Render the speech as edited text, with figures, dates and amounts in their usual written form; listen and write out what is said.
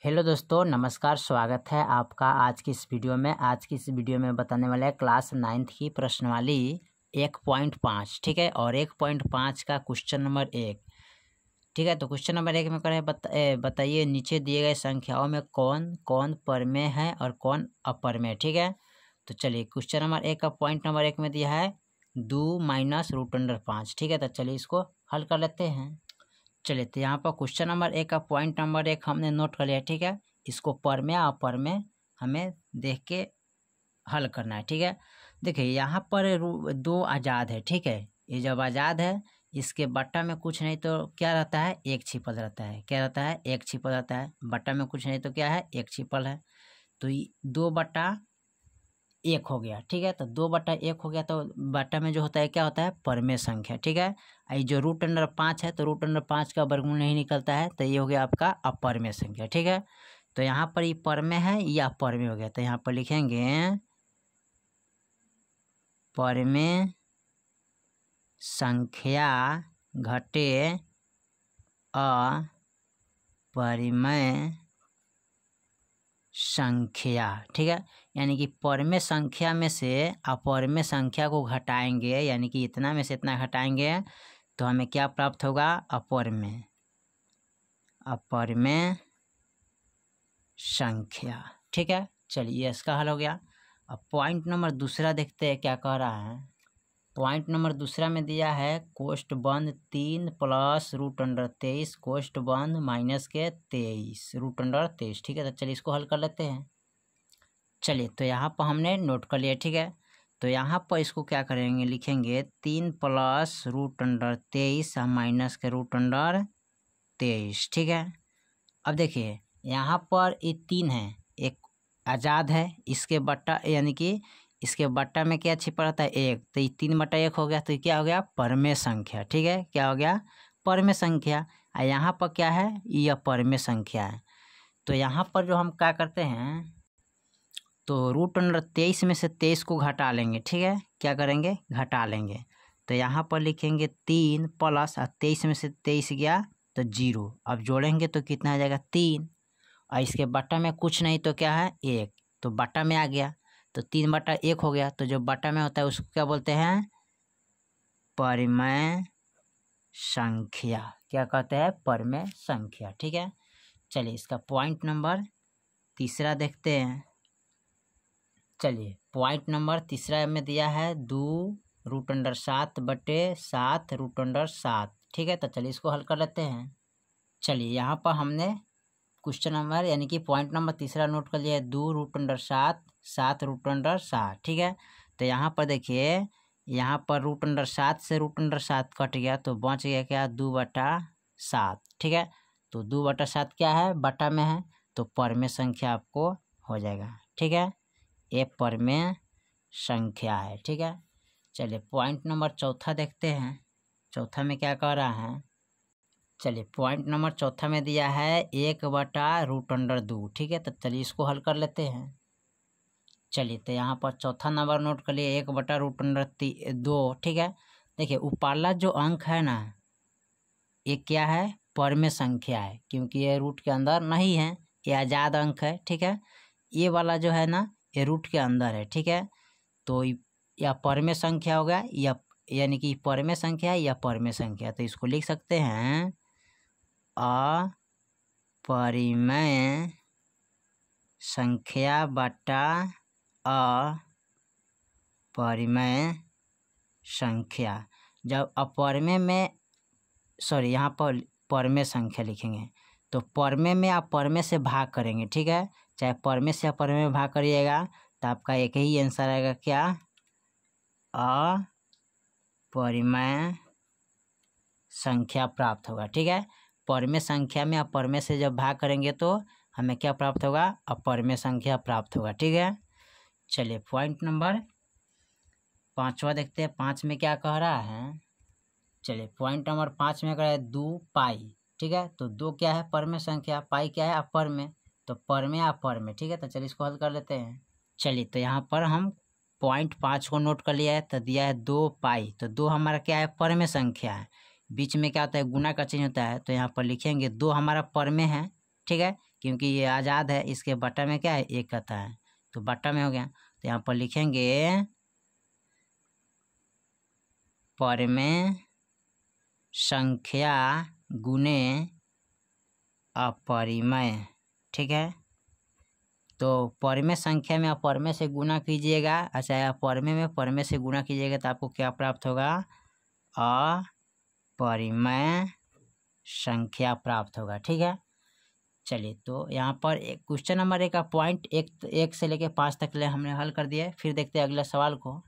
Hello दोस्तों, नमस्कार। स्वागत है आपका आज की इस वीडियो में। आज की इस वीडियो में बताने वाले हैं क्लास 9th की प्रश्नावली 1.5, ठीक है। और 1.5 का क्वेश्चन नंबर 1, ठीक है। तो क्वेश्चन नंबर 1 में करें बताइए नीचे दिए गए संख्याओं में कौन कौन परमेय है और कौन अपरमेय, ठीक है। तो चलिए क्वेश्चन नंबर 1 का पॉइंट नंबर 1 में दिया है 2 - √5, ठीक है। तो चलिए इसको हल कर लेते हैं। चलिए तो यहाँ पर क्वेश्चन नंबर 1 का पॉइंट नंबर 1 हमने नोट कर लिया, ठीक है। इसको परमेय अपरमेय हमें देख के हल करना है, ठीक है। देखिए यहाँ पर दो आज़ाद है, ठीक है। ये जब आज़ाद है इसके बट्टा में कुछ नहीं तो क्या रहता है, एक छिपल रहता है। क्या रहता है, एक छिपल रहता है। बट्टा में कुछ नहीं तो क्या है, एक छिपल है। तो 2/1 हो गया, ठीक है। तो 2/1 हो गया तो बट्टा में जो होता है क्या होता है, परमेय संख्या, ठीक है। ये जो √5 है तो √5 का वर्गमूल नहीं निकलता है, तो ये हो गया आपका अपरमेय संख्या, ठीक है। तो यहाँ पर ये परमेय है या अपरमेय हो गया, तो यहाँ पर लिखेंगे परमेय संख्या घटे अपरिमेय संख्या, ठीक है। यानी कि परमेय संख्या में से अपरमेय संख्या को घटाएंगे, यानी कि इतना में से इतना घटाएंगे तो हमें क्या प्राप्त होगा, अपरमेय संख्या, ठीक है। चलिए इसका हल हो गया। अब पॉइंट नंबर दूसरा देखते हैं क्या कह रहा है। पॉइंट नंबर दूसरा में दिया है कोष्ठ बंद 3 + √23 कोष्ठ बंद -23 √23, ठीक है। तो चलिए इसको हल कर लेते हैं। चलिए तो यहाँ पर हमने नोट कर लिया, ठीक है। तो यहाँ पर इसको क्या करेंगे, लिखेंगे 3 + √23 -√23, ठीक है। अब देखिए यहाँ पर ये 3 है, एक आज़ाद है, इसके बट्टा यानी कि इसके बट्टा में क्या छिपा रहता है, 1। तो ये 3/1 हो गया, तो ये क्या हो गया, परमेय संख्या, ठीक है। क्या हो गया, परमेय संख्या। और यहाँ पर क्या है, यह परमेय संख्या है। तो यहाँ पर जो हम क्या करते हैं, तो √23 में से 23 को घटा लेंगे, ठीक है। क्या करेंगे, घटा लेंगे। तो यहाँ पर लिखेंगे 3 + 23 में से 23 गया तो 0। अब जोड़ेंगे तो कितना आ जाएगा, 3। और इसके बट्टा में कुछ नहीं तो क्या है, 1। तो बट्टा में आ गया तो 3/1 हो गया। तो जो बट्टा में होता है उसको क्या बोलते हैं, परमेय संख्या। क्या कहते हैं, परमेय संख्या, ठीक है। चलिए इसका पॉइंट नंबर तीसरा देखते हैं। चलिए पॉइंट नंबर तीसरा में दिया है 2 √7/7 √7, ठीक है। तो चलिए इसको हल कर लेते हैं। चलिए यहाँ पर हमने क्वेश्चन नंबर यानी कि पॉइंट नंबर तीसरा नोट कर लिया है 2 √7 7 √7, ठीक है। तो यहाँ पर देखिए, यहाँ पर √7 से √7 कट गया तो बच गया क्या, 2/7, ठीक है। तो 2/7 क्या है, बटा में है, तो परमेय संख्या आपको हो जाएगा, ठीक है। ये परमेय संख्या है, ठीक है। चलिए पॉइंट नंबर चौथा देखते हैं। चौथा में क्या कह रहा है, चलिए पॉइंट नंबर चौथा में दिया है 1/√2, ठीक है। तो चलिए इसको हल कर लेते हैं। चलिए तो यहाँ पर चौथा नंबर नोट कर लिए 1/√2, ठीक है। देखिए ऊपरला जो अंक है ना, ये क्या है, परमेय संख्या है, क्योंकि ये रूट के अंदर नहीं है, ये आज़ाद अंक है, ठीक है। ये वाला जो है ना, ये रूट के अंदर है, ठीक है। तो यह परमेय संख्या होगा, या यानी कि परमेय संख्या है या परमेय संख्या। तो इसको लिख सकते हैं अपरिमेय संख्या बटा अपरिमेय संख्या। जब अपरमेय में यहाँ पर परमेय संख्या लिखेंगे तो परमेय में आप परमेय से भाग करेंगे, ठीक है। चाहे परमेय से अपरमेय में भाग करिएगा तो आपका एक ही आंसर आएगा, क्या, अपरिमेय संख्या प्राप्त होगा, ठीक है। परमेय संख्या में अपरमेय से जब भाग करेंगे तो हमें क्या प्राप्त होगा, अपरमेय संख्या प्राप्त होगा, ठीक है। चलिए पॉइंट नंबर पाँचवा देखते हैं। 5 में क्या कह रहा है, चलिए पॉइंट नंबर 5 में कह रहा है 2π, ठीक है। तो 2 क्या है, परमेय संख्या, पाई क्या है, अपरमेय। तो परमेय अपरमेय, ठीक है। तो चलिए इसको हल कर लेते हैं। चलिए तो यहाँ पर हम पॉइंट 5 को नोट कर लिया है, तो दिया है 2π। तो 2 हमारा क्या है, परमेय संख्या है। बीच में क्या होता है, गुना का चिन्ह होता है, तो यहाँ पर लिखेंगे 2 हमारा परमेय है, ठीक है। क्योंकि ये आज़ाद है, इसके बट्टा में क्या है, एक आता है, तो बट्टा में हो गया। तो यहाँ पर लिखेंगे परिमेय संख्या गुने अपरिमेय। ठीक है, तो परिमेय संख्या में अपरिमेय से गुना कीजिएगा, अच्छा अपरिमेय में परिमेय से गुना कीजिएगा तो आपको क्या प्राप्त होगा, अपरिमेय संख्या प्राप्त होगा। ठीक है, चलिए तो यहाँ पर एक क्वेश्चन नंबर 1 का पॉइंट 1 से लेकर 5 तक ले हमने हल कर दिया है। फिर देखते हैं अगले सवाल को।